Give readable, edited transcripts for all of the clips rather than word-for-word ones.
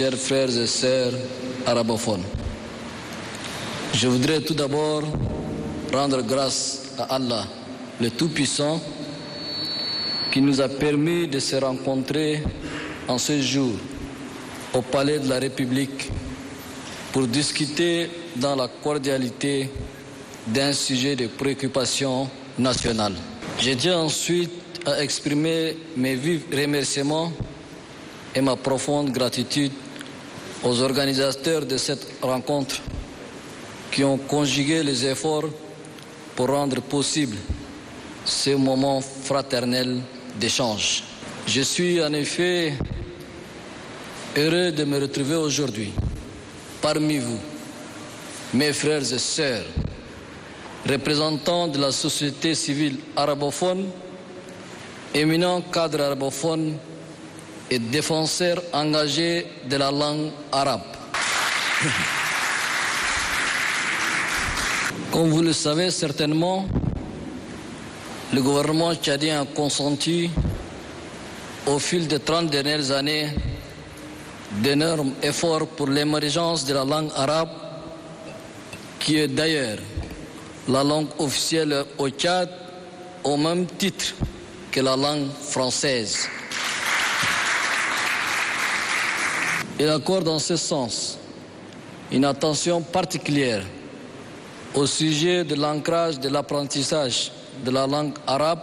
chers frères et sœurs arabophones. Je voudrais tout d'abord rendre grâce à Allah, le Tout-Puissant, qui nous a permis de se rencontrer en ce jour au Palais de la République pour discuter dans la cordialité d'un sujet de préoccupation nationale. Je tiens ensuite à exprimer mes vifs remerciements et ma profonde gratitude aux organisateurs de cette rencontre qui ont conjugué les efforts pour rendre possible ce moment fraternel d'échange. Je suis en effet heureux de me retrouver aujourd'hui parmi vous, mes frères et sœurs, représentants de la société civile arabophone, éminents cadres arabophones et défenseurs engagés de la langue arabe. Comme vous le savez certainement, le gouvernement tchadien a consenti au fil des 30 dernières années d'énormes efforts pour l'émergence de la langue arabe, qui est d'ailleurs la langue officielle au Tchad au même titre que la langue française. Il accorde en ce sens une attention particulière au sujet de l'ancrage de l'apprentissage de la langue arabe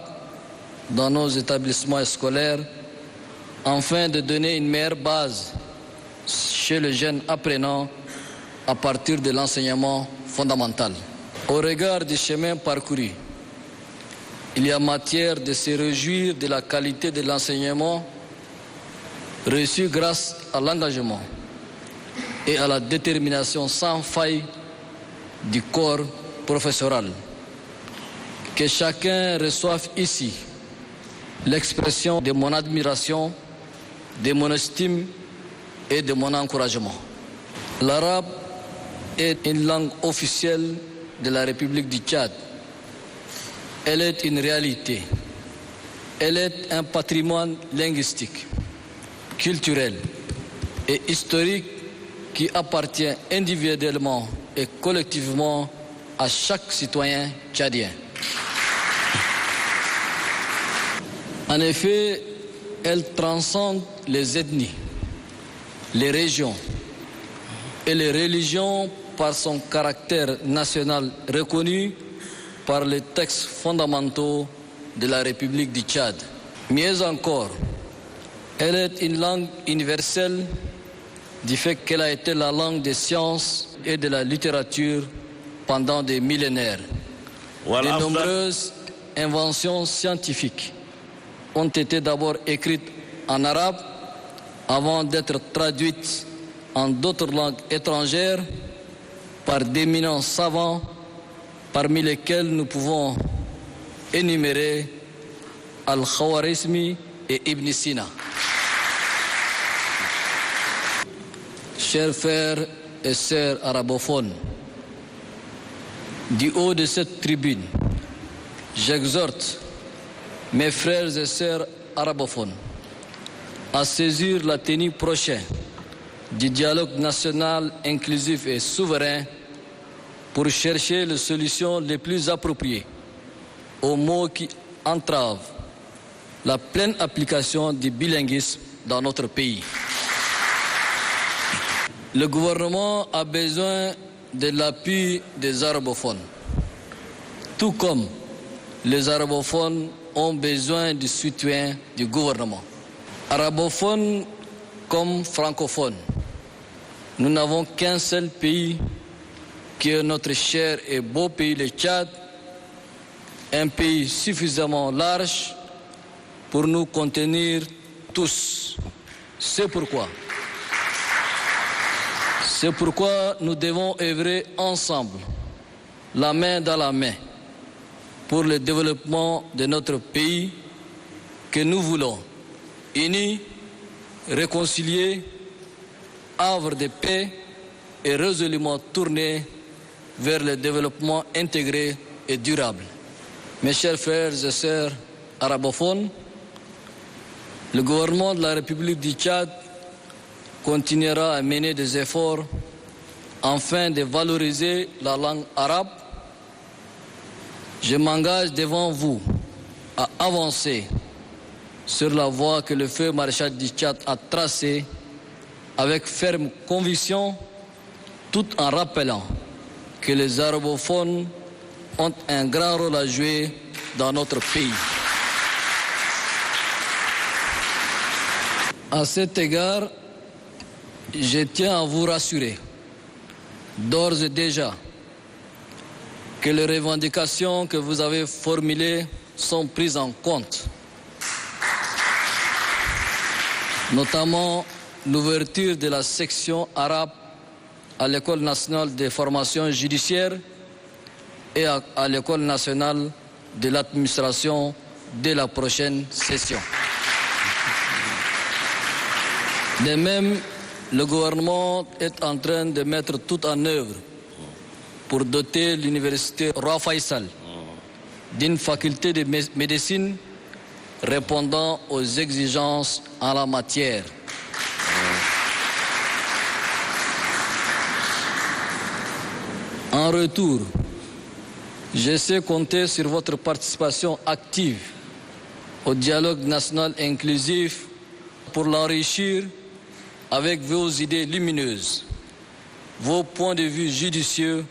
dans nos établissements scolaires, afin de donner une meilleure base chez le jeune apprenant à partir de l'enseignement fondamental. Au regard du chemin parcouru, il y a matière de se réjouir de la qualité de l'enseignement reçu grâce à l'engagement et à la détermination sans faille du corps professoral. Que chacun reçoive ici l'expression de mon admiration, de mon estime et de mon encouragement. L'arabe est une langue officielle de la République du Tchad. Elle est une réalité. Elle est un patrimoine linguistique, culturel et historique qui appartient individuellement et collectivement à chaque citoyen tchadien. En effet, elle transcende les ethnies, les régions et les religions par son caractère national reconnu par les textes fondamentaux de la République du Tchad. Mieux encore, elle est une langue universelle du fait qu'elle a été la langue des sciences et de la littérature pendant des millénaires. De nombreuses inventions scientifiques ont été d'abord écrites en arabe avant d'être traduites en d'autres langues étrangères par d'éminents savants, parmi lesquels nous pouvons énumérer Al-Khawarizmi et Ibn Sina. Chers frères et sœurs arabophones, du haut de cette tribune, j'exhorte mes frères et sœurs arabophones à saisir la tenue prochaine du dialogue national inclusif et souverain pour chercher les solutions les plus appropriées aux maux qui entravent la pleine application du bilinguisme dans notre pays. Le gouvernement a besoin de l'appui des arabophones, tout comme les arabophones ont besoin du soutien du gouvernement. Arabophones comme francophones, nous n'avons qu'un seul pays qui est notre cher et beau pays, le Tchad, un pays suffisamment large pour nous contenir tous. C'est pourquoi nous devons œuvrer ensemble, la main dans la main, pour le développement de notre pays que nous voulons, unis, réconciliés, havre de paix et résolument tournés vers le développement intégré et durable. Mes chers frères et sœurs arabophones, le gouvernement de la République du Tchad continuera à mener des efforts afin de valoriser la langue arabe. Je m'engage devant vous à avancer sur la voie que le feu maréchal du Tchad a tracée avec ferme conviction, tout en rappelant que les arabophones ont un grand rôle à jouer dans notre pays. À cet égard, je tiens à vous rassurer, d'ores et déjà, que les revendications que vous avez formulées sont prises en compte, notamment l'ouverture de la section arabe à l'École nationale de formation judiciaire et à l'École nationale de l'administration dès la prochaine session. De même, le gouvernement est en train de mettre tout en œuvre pour doter l'université Roi Faisal d'une faculté de médecine répondant aux exigences en la matière. En retour, je sais compter sur votre participation active au dialogue national inclusif pour l'enrichir avec vos idées lumineuses, vos points de vue judicieux,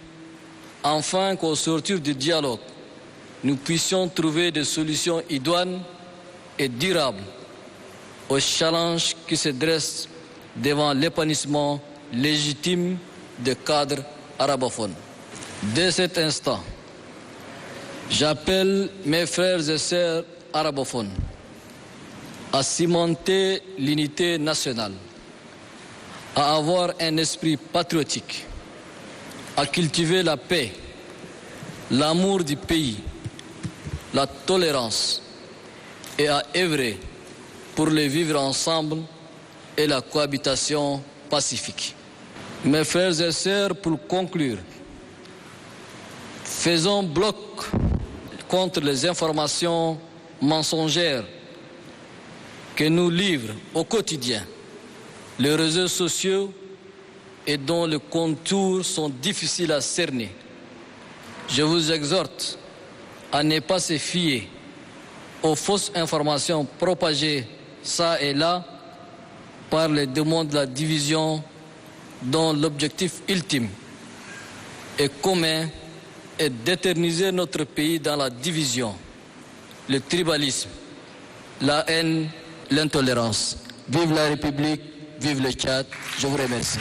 afin qu'au sortir du dialogue, nous puissions trouver des solutions idoines et durables aux challenges qui se dressent devant l'épanouissement légitime des cadres arabophones. Dès cet instant, j'appelle mes frères et sœurs arabophones à cimenter l'unité nationale, à avoir un esprit patriotique, à cultiver la paix, l'amour du pays, la tolérance et à œuvrer pour le vivre ensemble et la cohabitation pacifique. Mes frères et sœurs, pour conclure, faisons bloc contre les informations mensongères que nous livrent au quotidien les réseaux sociaux et dont les contours sont difficiles à cerner. Je vous exhorte à ne pas se fier aux fausses informations propagées ça et là par les demandes de la division dont l'objectif ultime est commun et d'éterniser notre pays dans la division, le tribalisme, la haine, l'intolérance. Vive la République, vive le Tchad. Je vous remercie.